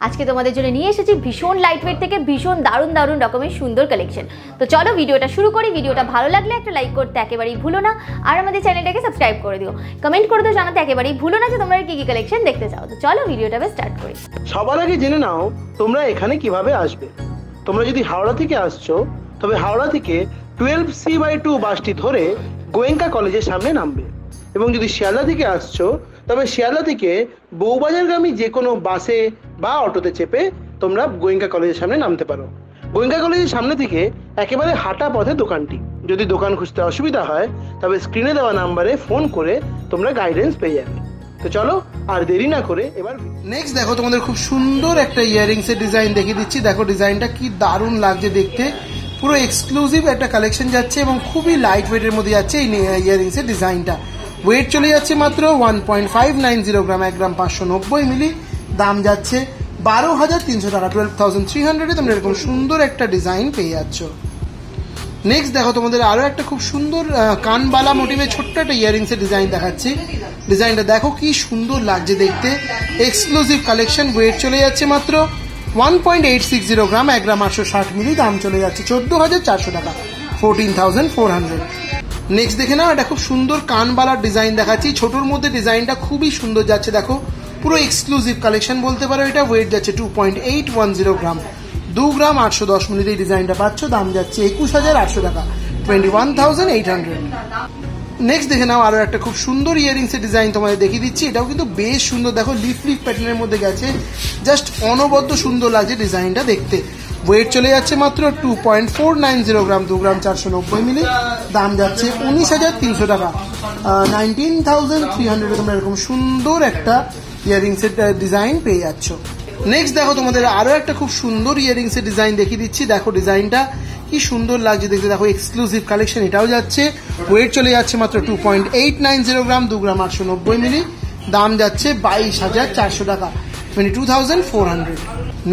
আজকে তোমাদের জন্য নিয়ে এসেছি ভীষণ লাইটওয়েট থেকে ভীষণ দারুণ দারুণ রকমের সুন্দর কালেকশন। তো চলো ভিডিওটা শুরু করি। ভিডিওটা ভালো লাগলে একটা লাইক করতে একেবারেই ভুলো না, আর আমাদের চ্যানেলটাকে সাবস্ক্রাইব করে দিও। কমেন্ট করে তো জানাতে একেবারেই ভুলো না যে তোমরা কি কি কালেকশন দেখতে চাও। তো চলো ভিডিওটা স্টার্ট করি। সবার আগে জেনে নাও তোমরা এখানে কিভাবে আসবে। তোমরা যদি হাওড়া থেকে আসছো তবে হাওড়া থেকে 12C/2 বাসটি ধরে গোয়েঙ্কা কলেজের সামনে নামবে, এবং যদি শিয়ালদা থেকে আসছো তবে শিয়ালদা থেকে বউবাজারগামী যে কোনো বাসে বা অটোতে চেপে তোমরা গোয়েঙ্কা কলেজের সামনে নামতে পারো। গোয়েঙ্কা কলেজের সামনে থেকে একেবারে হাঁটা পথে দোকানটি। যদি দোকান খুঁজতে অসুবিধা হয় তবে স্ক্রিনে দেওয়া নাম্বারে ফোন করে তোমরা গাইডেন্স পেয়ে যাবে। তো চলো আর দেরি না করে এবার নেক্সট দেখো তোমাদের খুব সুন্দর একটা ইয়াররিংস এর ডিজাইন দেখিয়ে দিচ্ছি। দেখো ডিজাইনটা কি দারুণ লাগছে দেখতে, পুরো এক্সক্লুসিভ একটা কালেকশন যাচ্ছে এবং খুবই লাইট ওয়েটের মধ্যে যাচ্ছে এই ইয়াররিংস এর ডিজাইনটা। ওয়েট চলে যাচ্ছে মাত্র 1.590 গ্রাম, 1 গ্রাম 590 মিলি। দাম যাচ্ছে 12,300 টাকা, 12,300 তোমরা এরকম সুন্দর একটা ডিজাইন পেয়ে যাচ্ছ। নেক্সট দেখো তোমাদের আরো একটা খুব সুন্দর কানবালা মোটিভে ছোট্ট একটা ইয়াররিংস এর ডিজাইন দেখাচ্ছি। ডিজাইনটা দেখো কি সুন্দর লাগছে দেখতে, এক্সক্লুসিভ কালেকশন। ওয়েট চলে যাচ্ছে মাত্র 1.860 গ্রাম, 1 গ্রাম 860 মিলি। দাম চলে যাচ্ছে 14,400 টাকা, 14,400। নেক্সট দেখে নাও, এটা খুব সুন্দর কানবালার ডিজাইন দেখাচ্ছি। ছোটোর মধ্যে ডিজাইনটা খুবই সুন্দর যাচ্ছে, দেখো পুরো এক্সক্লুসিভ কালেকশন বলতে পারো এটা। ওয়েট যাচ্ছে 2.810 গ্রাম, 2 গ্রাম 810 মিলিতে এই ডিজাইনটা পাচ্ছ। দাম যাচ্ছে 21,800 টাকা, 21,800। নেক্সট দেখে নাও আরো একটা খুব সুন্দর ইয়াররিংস এর ডিজাইন তোমাদের দেখিয়ে দিচ্ছি। এটাও কিন্তু বেশ সুন্দর, দেখো লিফ লিফ প্যাটার্নের মধ্যে গেছে, জাস্ট অনবদ্য সুন্দর লাগছে ডিজাইনটা দেখতে। ওয়েট চলে যাচ্ছে মাত্র 2.490 গ্রাম, 2 গ্রাম 490 মিলি। দাম যাচ্ছে 19,300 টাকা, 19,300। তোমরা এরকম সুন্দর একটা ইয়াররিংস এর ডিজাইন পেয়ে যাচ্ছ। নেক্সট দেখো তোমাদের আরো একটা খুব সুন্দর ইয়াররিংস এর ডিজাইন দেখিয়ে দিচ্ছি। দেখো ডিজাইনটা কি সুন্দর লাগছে দেখতে, দেখো এক্সক্লুসিভ কালেকশন এটাও যাচ্ছে। ওয়েট চলে যাচ্ছে মাত্র 2.890 গ্রাম, 2 গ্রাম 890 মিলি। দাম যাচ্ছে 22,400 টাকা, 22,400।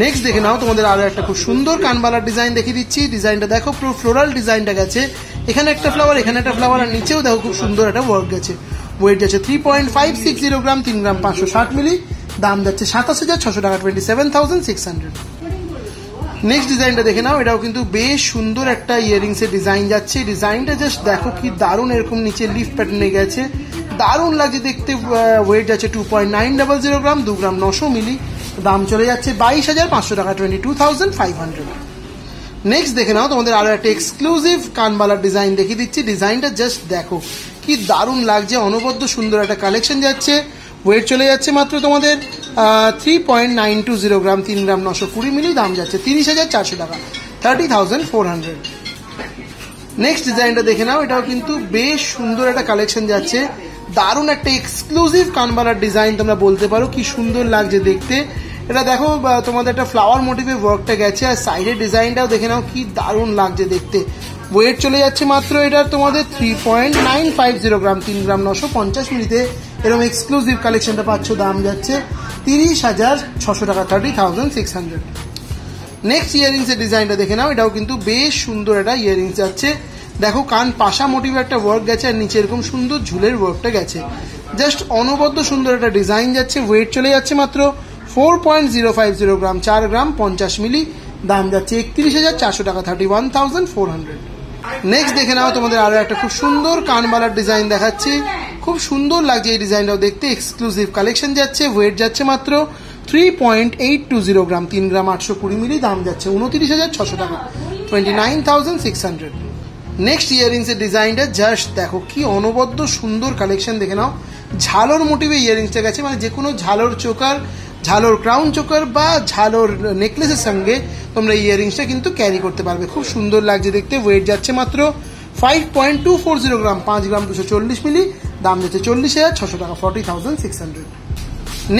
নেক্সট দেখে নাও তোমাদের আরো একটা খুব সুন্দর কানবালার ডিজাইন দেখিয়ে দিচ্ছি। ডিজাইনটা দেখো পুরো ফ্লোরাল ডিজাইনটা গেছে, এখানে একটা ফ্লাওয়ার, এখানে একটা ফ্লাওয়ার, আর নিচেও দেখো খুব সুন্দর একটা ওয়ার্ক গেছে। ওয়েট যাচ্ছে 3.560 গ্রাম, 3 গ্রাম 560 মিলি। দাম যাচ্ছে 27,600 টাকা, 27,600। নেক্সট ডিজাইনটা দেখে নাও, এটাও কিন্তু বেশ সুন্দর একটা ইয়াররিংস এর ডিজাইন যাচ্ছে। ডিজাইনটা জাস্ট দেখো কি দারুণ, এরকম নিচে লিফ প্যাটার্নে গেছে, দারুণ লাগছে দেখতে। ওয়েট যাচ্ছে 2.900 গ্রাম, 2 গ্রাম 900 মিলি। দাম চলে যাচ্ছে 22,500 টাকা, 22,500। নেক্সট দেখে নাও তোমাদের আরো একটা এক্সক্লুসিভ কানবালার ডিজাইন দেখিয়ে দিচ্ছি। ডিজাইনটা জাস্ট দেখো কি দারুণ লাগছে, অনবদ্য সুন্দর একটা কালেকশন যাচ্ছে। ওয়েট চলে যাচ্ছে মাত্র তোমাদের 3.920 গ্রাম, 3 গ্রাম 920 মিলি। দাম যাচ্ছে 30,400 টাকা, 30,400। নেক্সট ডিজাইনটা দেখে নাও, এটাও কিন্তু বেশ সুন্দর একটা কালেকশন যাচ্ছে, দারুণ একটা এক্সক্লুসিভ কানবালার ডিজাইন তোমরা বলতে পারো। কি সুন্দর লাগছে দেখতে এটা, দেখো তোমাদের একটা ফ্লাওয়ার মোটিভে ওয়ার্কটা গেছে, আর সাইডের ডিজাইনটাও দেখে নাও কি দারুণ লাগছে দেখতে। ওয়েট চলে যাচ্ছে মাত্র এটার তোমাদের 3.950 গ্রাম, 3 গ্রাম 950 মিলিতে এরকম এক্সক্লুসিভ কালেকশনটা পাচ্ছ। দাম যাচ্ছে 30,600 টাকা, 30,600। নেক্সট ইয়াররিংস এর ডিজাইনটা দেখে নাও, এটাও কিন্তু বেশ সুন্দর একটা ইয়াররিংস যাচ্ছে। দেখো কান পাশা মোটিভে একটা ওয়ার্ক গেছে, আর নিচে এরকম সুন্দর ঝুলের ওয়ার্কটা গেছে, জাস্ট অনবদ্য সুন্দর একটা ডিজাইন যাচ্ছে। ওয়েট চলে যাচ্ছে মাত্র 4.050 গ্রাম, 4 গ্রাম 50 মিলি। দাম যাচ্ছে 31,400 টাকা, 31,400। নেক্সট দেখে নাও তোমাদের আরো একটা খুব সুন্দর কানবালার ডিজাইন দেখাচ্ছি। খুব সুন্দর লাগছে এই ডিজাইনটাও দেখতে, এক্সক্লুসিভ কালেকশন যাচ্ছে। ওয়েট যাচ্ছে মাত্র 3.820 গ্রাম, 3 গ্রাম 820 মিলি। দাম যাচ্ছে 29,600 টাকা, 29,600। নেক্সট ইয়াররিংস এর ডিজাইনটা জাস্ট দেখো কি অনবদ্য সুন্দর কালেকশন দেখে নাও। ঝালর মোটিভে ইয়াররিংসটা গেছে, মানে যে কোনো ঝালর চোকার, ঝালর ক্রাউন চোকার বা ঝালর নেকলেসের সঙ্গে তোমরা ইয়াররিংসটা কিন্তু ক্যারি করতে পারবে। খুব সুন্দর লাগছে দেখতে। ওয়েট যাচ্ছে মাত্র 5.240 গ্রাম, 5 গ্রাম 240 মিলি। দাম যাচ্ছে 40,600 টাকা, 40,600।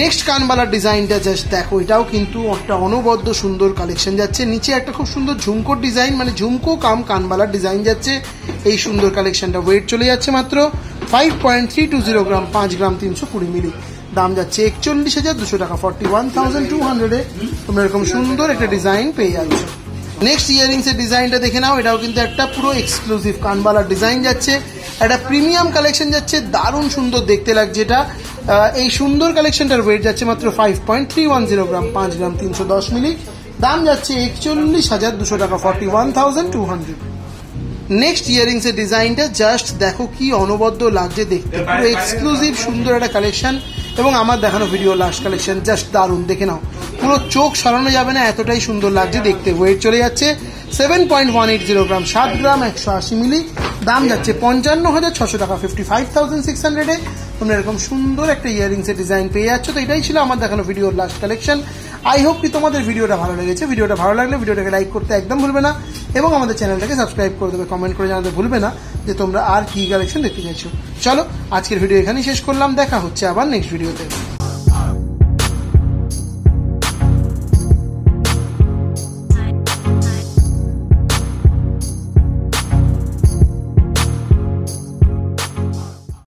নেক্সট কানবালার ডিজাইনটা জাস্ট দেখো, এটাও কিন্তু একটা অনবদ্য সুন্দর কালেকশন যাচ্ছে। নিচে একটা খুব সুন্দর ঝুমকোর ডিজাইন, মানে ঝুমকো কাম কানবালার ডিজাইন যাচ্ছে এই সুন্দর কালেকশনটা। ওয়েট চলে যাচ্ছে মাত্র 5.320 গ্রাম, 5 গ্রাম 320 মিলি। দাম যাচ্ছে 41,200 টাকা, 41,200 তোমরা এরকম সুন্দর একটা ডিজাইন পেয়ে যাচ্ছ। নেক্সট ইয়াররিংস এর ডিজাইনটা দেখে নাও, এটাও কিন্তু একটা পুরো এক্সক্লুসিভ কানবালার ডিজাইন যাচ্ছে, একটা প্রিমিয়াম কালেকশন যাচ্ছে, দারুণ সুন্দর দেখতে লাগছে এটা। এই সুন্দর কালেকশনটার ওয়েট যাচ্ছে মাত্র 5.310 গ্রাম, 5 গ্রাম 310 মিলি। দাম যাচ্ছে 41,200 টাকা, 41,200। নেক্সট ইয়ারিংস এর ডিজাইনটা জাস্ট দেখো কি অনবদ্য লাগছে দেখতে, পুরো এক্সক্লুসিভ সুন্দর একটা কালেকশন। এবং আমার দেখানো ভিডিও লাস্ট কালেকশন জাস্ট দারুণ, দেখে নাও, পুরো চোখ সরানো যাবে না, এতটাই সুন্দর লাগছে দেখতে। ওয়েট চলে যাচ্ছে 7.180 গ্রাম, 7 গ্রাম 180 মিলি। দাম যাচ্ছে 55,600 টাকা, 55,600 এ তোমরা এরকম সুন্দর একটা ইয়ারিংস এর ডিজাইন পেয়ে যাচ্ছ। তো এটাই ছিল আমার দেখানো ভিডিওর লাস্ট কালেকশন। আই হোপ কি তোমাদের ভিডিওটা ভালো লেগেছে। ভিডিওটা ভালো লাগলে ভিডিওটাকে লাইক করতে একদম ভুলবে না এবং আমাদের চ্যানেলটাকে সাবস্ক্রাইব করে দেবে। কমেন্ট করে জানাতে ভুলবে না যে তোমরা আর কি কালেকশন দেখতে চাইছো। চলো আজকের ভিডিও এখানেই শেষ করলাম, দেখা হচ্ছে আবার নেক্সট ভিডিওতে।